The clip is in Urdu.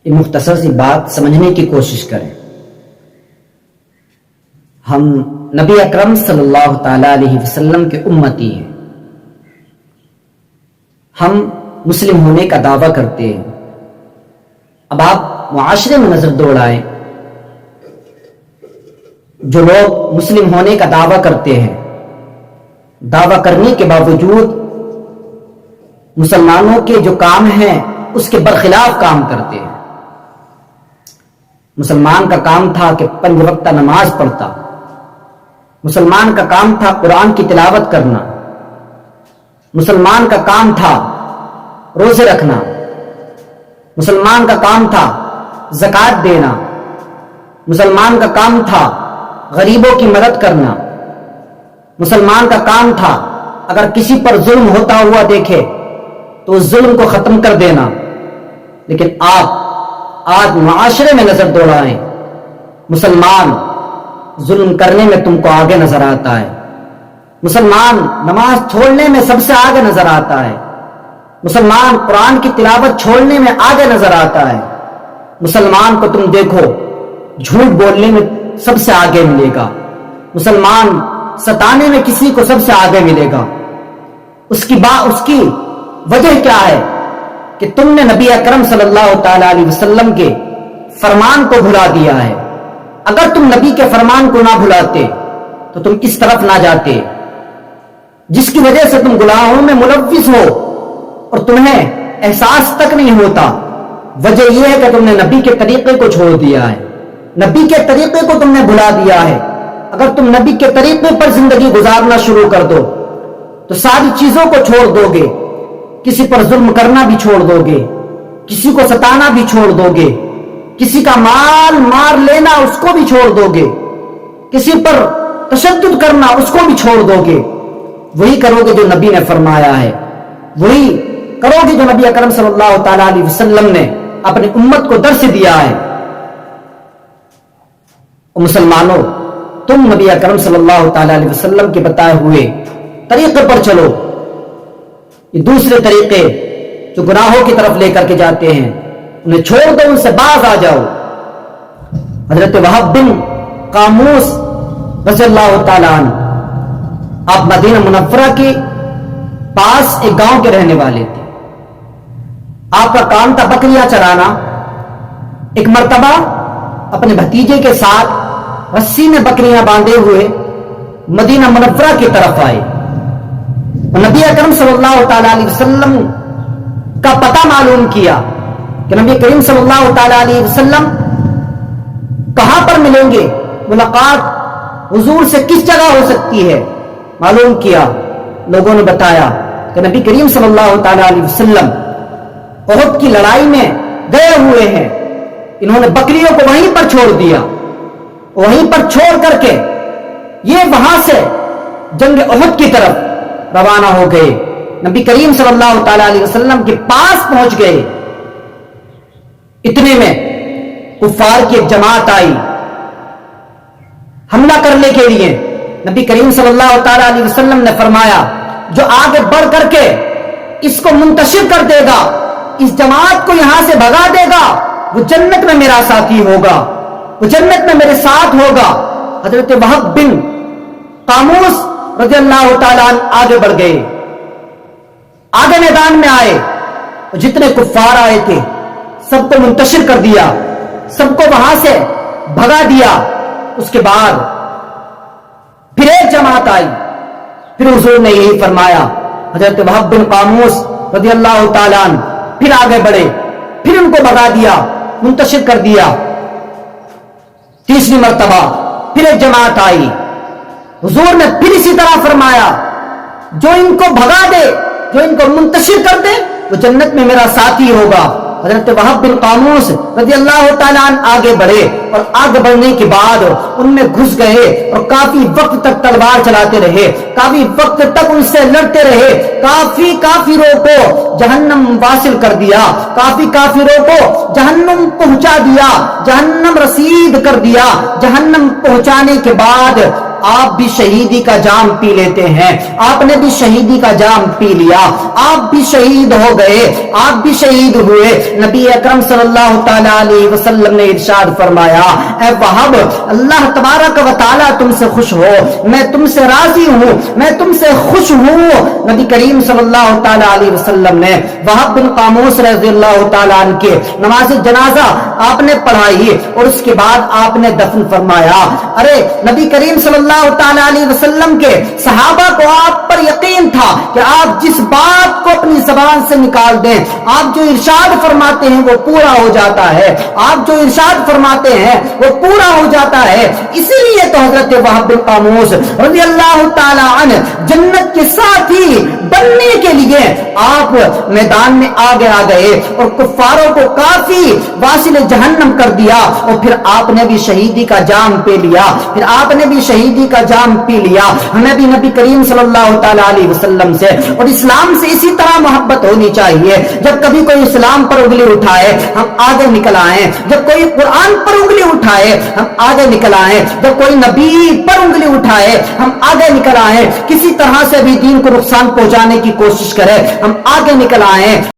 یہ مختصر سی بات سمجھنے کی کوشش کریں. ہم نبی اکرم صلی اللہ تعالی علیہ وسلم کے امتی ہیں. ہم مسلم ہونے کا دعویٰ کرتے ہیں. اب آپ معاشرے میں نظر دوڑائیں، جو لوگ مسلم ہونے کا دعویٰ کرتے ہیں، دعویٰ کرنے کے باوجود مسلمانوں کے جو کام ہیں اس کے برخلاف کام کرتے ہیں. مسلمان کا کام تھا کہ 5 وقتہ نماز پڑھتا، مسلمان کا کام تھا قرآن کی تلاوت کرنا، مسلمان کا کام تھا روزے رکھنا، مسلمان کا کام تھا زکوٰۃ دینا، مسلمان کا کام تھا غریبوں کی مدد کرنا، مسلمان کا کام تھا اگر کسی پر ظلم ہوتا ہوا دیکھے تو اس ظلم کو ختم کر دینا. لیکن آپ آج معاشرے میں نظر دوڑائیں، مسلمان ظلم کرنے میں تم کو آگے نظر آتا ہے، مسلمان نماز چھوڑنے میں سب سے آگے نظر آتا ہے، مسلمان قرآن کی تلاوت چھوڑنے میں آگے نظر آتا ہے. مسلمان کو تم دیکھو جھوٹ بولنے میں سب سے آگے ملے گا، مسلمان ستانے میں کسی کو سب سے آگے ملے گا. اس کی وجہ کیا ہے کہ تم نے نبی اکرم صلی اللہ تعالی علیہ وسلم کے فرمان کو بھلا دیا ہے. اگر تم نبی کے فرمان کو نہ بھلاتے تو تم اس طرف نہ جاتے جس کی وجہ سے تم گناہوں میں ملوث ہو اور تمہیں احساس تک نہیں ہوتا. وجہ یہ ہے کہ تم نے نبی کے طریقے کو چھوڑ دیا ہے، نبی کے طریقے کو تم نے بھلا دیا ہے. اگر تم نبی کے طریقے پر زندگی گزارنا شروع کر دو تو ساری چیزوں کو چھوڑ دو گے، کسی پر ظلم کرنا بھی چھوڑ دو گے، کسی کو ستانا بھی چھوڑ دو گے، کسی کا مال مار لینا اس کو بھی چھوڑ دو گے، کسی پر تشدد کرنا اس کو بھی چھوڑ دو گے. وہی کرو گے جو نبی نے فرمایا ہے، وہی کرو گے جو نبی اکرم صلی اللہ تعالی علیہ وسلم نے اپنی امت کو درس دیا ہے. مسلمانوں، تم نبی اکرم صلی اللہ تعالی علیہ وسلم کے بتائے ہوئے طریقے پر چلو. یہ دوسرے طریقے جو گناہوں کی طرف لے کر کے جاتے ہیں انہیں چھوڑ دو، ان سے باز آ جاؤ. حضرت وہب بن قاموس رضی اللہ تعالیٰ عنہ آپ مدینہ منورہ کے پاس ایک گاؤں کے رہنے والے تھے. آپ کا کام تھا بکریاں چرانا. ایک مرتبہ اپنے بھتیجے کے ساتھ رسی میں بکریاں باندھے ہوئے مدینہ منورہ کی طرف آئے. نبی اکرم صلی اللہ تعالی علیہ وسلم کا پتہ معلوم کیا کہ نبی کریم صلی اللہ تعالی علیہ وسلم کہاں پر ملیں گے، ملاقات حضور سے کس جگہ ہو سکتی ہے. معلوم کیا، لوگوں نے بتایا کہ نبی کریم صلی اللہ تعالی علیہ وسلم احد کی لڑائی میں گئے ہوئے ہیں. انہوں نے بکریوں کو وہیں پر چھوڑ دیا، وہیں پر چھوڑ کر کے یہ وہاں سے جنگ احد کی طرف روانہ ہو گئے. نبی کریم صلی اللہ تعالی علیہ وسلم کے پاس پہنچ گئے. اتنے میں کفار کی ایک جماعت آئی حملہ کرنے کے لیے. نبی کریم صلی اللہ تعالی علیہ وسلم نے فرمایا جو آگے بڑھ کر کے اس کو منتشر کر دے گا، اس جماعت کو یہاں سے بھگا دے گا، وہ جنت میں میرا ساتھی ہوگا، وہ جنت میں میرے ساتھ ہوگا. حضرت وہب بن قاموس رضی اللہ تعالیٰ عنہ آگے بڑھ گئے، آگے میدان میں آئے، جتنے کفار آئے تھے سب کو منتشر کر دیا، سب کو وہاں سے بھگا دیا. اس کے بعد پھر ایک جماعت آئی. پھر حضور نے یہی فرمایا. حضرت وہب بن قاموس رضی اللہ تعالیٰ عنہ پھر آگے بڑھے، پھر ان کو بھگا دیا، منتشر کر دیا. تیسری مرتبہ پھر ایک جماعت آئی. حضور نے پھر اسی طرح فرمایا جو ان کو بھگا دے، جو ان کو منتشر کر دے، وہ جنت میں میرا ساتھی ہوگا. حضرت وہب بن قاموس رضی اللہ تعالیٰ عنہ آگے بڑھے اور آگے بڑھنے کے بعد ان میں گھس گئے اور کافی وقت تک تلوار چلاتے رہے، کافی وقت تک ان سے لڑتے رہے. کافی کافروں کو جہنم واصل کر دیا، کافی کافروں کو جہنم پہنچا دیا، جہنم رسید کر دیا. جہنم پہنچانے کے بعد آپ بھی شہیدی کا جام پی لیتے ہیں. آپ نے بھی شہیدی کا جام پی لیا, آپ بھی شہید ہو گئے, آپ بھی شہید ہوئے. نبی اکرم صلی اللہ تعالیٰ علیہ وسلم نے ارشاد فرمایا, اے وہب, اللہ تبارک و تعالیٰ تم سے خوش ہو, میں تم سے راضی ہوں, میں تم سے خوش ہوں. نبی کریم صلی اللہ تعالیٰ علیہ وسلم نے وہب بن قاموس رضی اللہ تعالیٰ عنہ کے نماز جنازہ آپ نے پڑھائی اور اس کے بعد آپ نے دفن فرمایا. ارے نبی کریم صلی اللہ تعالیٰ علیہ وسلم کے صحابہ کو آپ پر یقین تھا کہ آپ جس بات کو اپنی زبان سے نکال دیں, آپ جو ارشاد فرماتے ہیں وہ پورا ہو جاتا ہے, آپ جو ارشاد فرماتے ہیں وہ پورا ہو جاتا ہے. اسی لیے تو حضرت وہب بن قاموس رضی اللہ تعالیٰ عنہ جنت کے ساتھی بننے کے لیے آپ میدان میں آگے آ گئے اور کفاروں کو کافی واصل جہنم کر دیا, اور پھر آپ نے بھی شہیدی کا جام پی لیا, پھر آپ نے بھی شہیدی کا جام پی لیا. ہمیں بھی نبی کریم صلی اللہ تعالیٰ علیہ وسلم سے اور اسلام سے اسی طرح محبت ہونی چاہیے. جب کبھی کوئی اسلام پر انگلی اٹھائے ہم آگے نکل آئیں, جب کوئی قرآن پر انگلی اٹھائے ہم آگے نکل آئیں, جب کوئی نبی پر انگلی اٹھائے ہم آگے نکل آئیں. کسی طرح سے بھی دین کو نقصان پہنچانے کی کوشش کرے ہم آگے نکل آئیں.